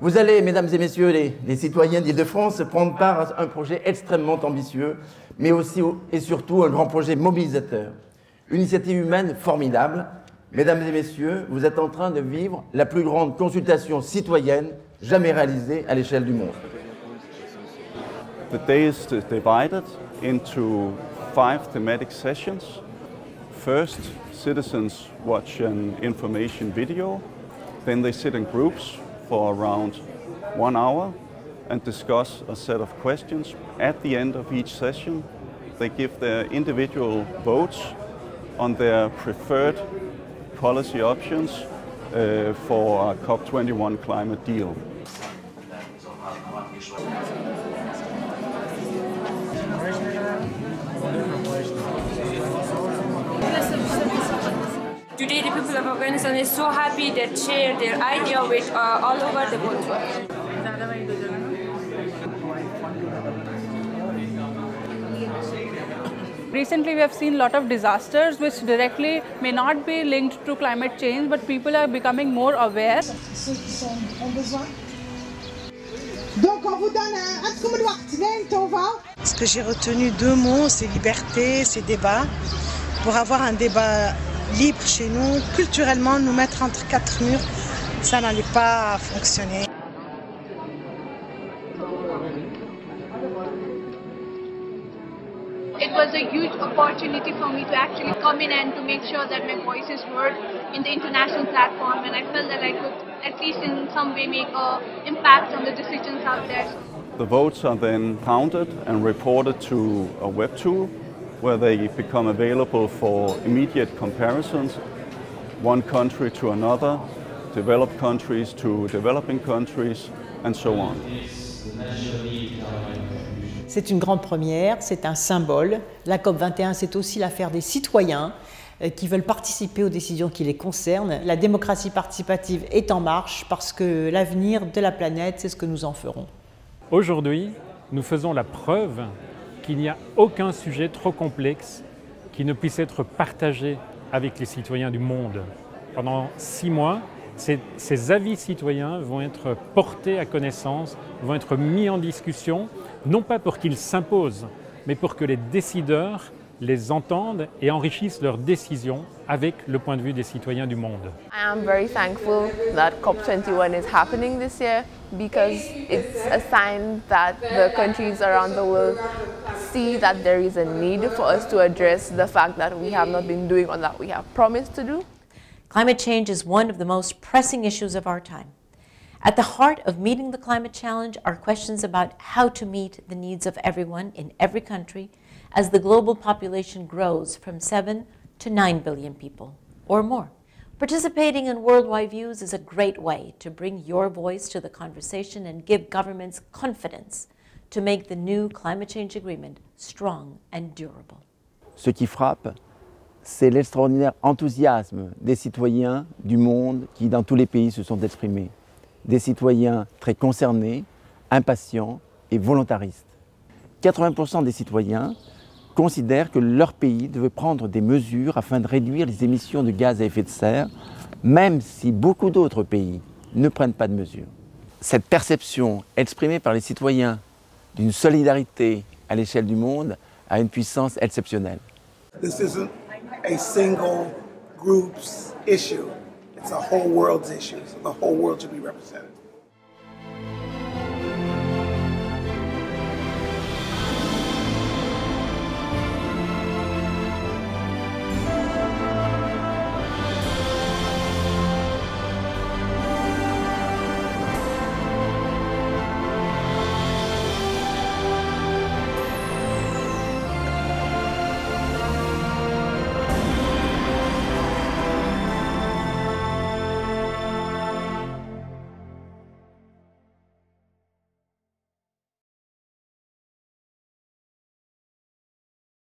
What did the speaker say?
Vous allez, mesdames et messieurs les citoyens d'Île-de-France, prendre part à un projet extrêmement ambitieux, mais aussi et surtout un grand projet mobilisateur. Une initiative humaine formidable. Mesdames et messieurs, vous êtes en train de vivre la plus grande consultation citoyenne jamais réalisée à l'échelle du monde. The day is divided into 5 thematic sessions. First, citizens watch an information video, then they sit in groups for around 1 hour and discuss a set of questions. At the end of each session, they give their individual votes on their preferred policy options for a COP21 climate deal. Today the people of Afghanistan is so happy that share their idea with all over the world. Recently we have seen a lot of disasters which directly may not be linked to climate change, but people are becoming more aware. Donc on vous donne ce que j'ai retenu 2 mots, c'est liberté, c'est débat. Pour avoir un débat libre chez nous, culturellement, nous mettre entre 4 murs, ça n'allait pas fonctionner. It was a huge opportunity for me to actually come in and to make sure that my voice is heard in the international platform, and I felt that I could at least in some way make an impact on the decisions out there. The votes are then counted and reported to a web tool where they become available for immediate comparisons, one country to another, developed countries to developing countries, and so on. C'est une grande première, c'est un symbole. La COP21, c'est aussi l'affaire des citoyens qui veulent participer aux décisions qui les concernent. La démocratie participative est en marche parce que l'avenir de la planète, c'est ce que nous en ferons. Aujourd'hui, nous faisons la preuve qu'il n'y a aucun sujet trop complexe qui ne puisse être partagé avec les citoyens du monde. Pendant 6 mois, ces avis citoyens vont être portés à connaissance, vont être mis en discussion, non pas pour qu'ils s'imposent, mais pour que les décideurs les entendent et enrichissent leurs décisions avec le point de vue des citoyens du monde. I am very thankful that COP21 is happening this year because it's a sign that the countries around the world see that there is a need for us to address the fact that we have not been doing what that we have promised to do. Climate change is one of the most pressing issues of our time. At the heart of meeting the climate challenge are questions about how to meet the needs of everyone in every country as the global population grows from 7 to 9 billion people or more. Participating in Worldwide Views is a great way to bring your voice to the conversation and give governments confidence to make the new climate change agreement strong and durable. Ce qui frappe, c'est l'extraordinaire enthousiasme des citoyens du monde qui, dans tous les pays, se sont exprimés. Des citoyens très concernés, impatients et volontaristes. 80% des citoyens considèrent que leur pays devait prendre des mesures afin de réduire les émissions de gaz à effet de serre, même si beaucoup d'autres pays ne prennent pas de mesures. Cette perception exprimée par les citoyens d'une solidarité à l'échelle du monde a une puissance exceptionnelle. This isn't a single group's issue. It's a whole world's issue. So the whole world should be represented.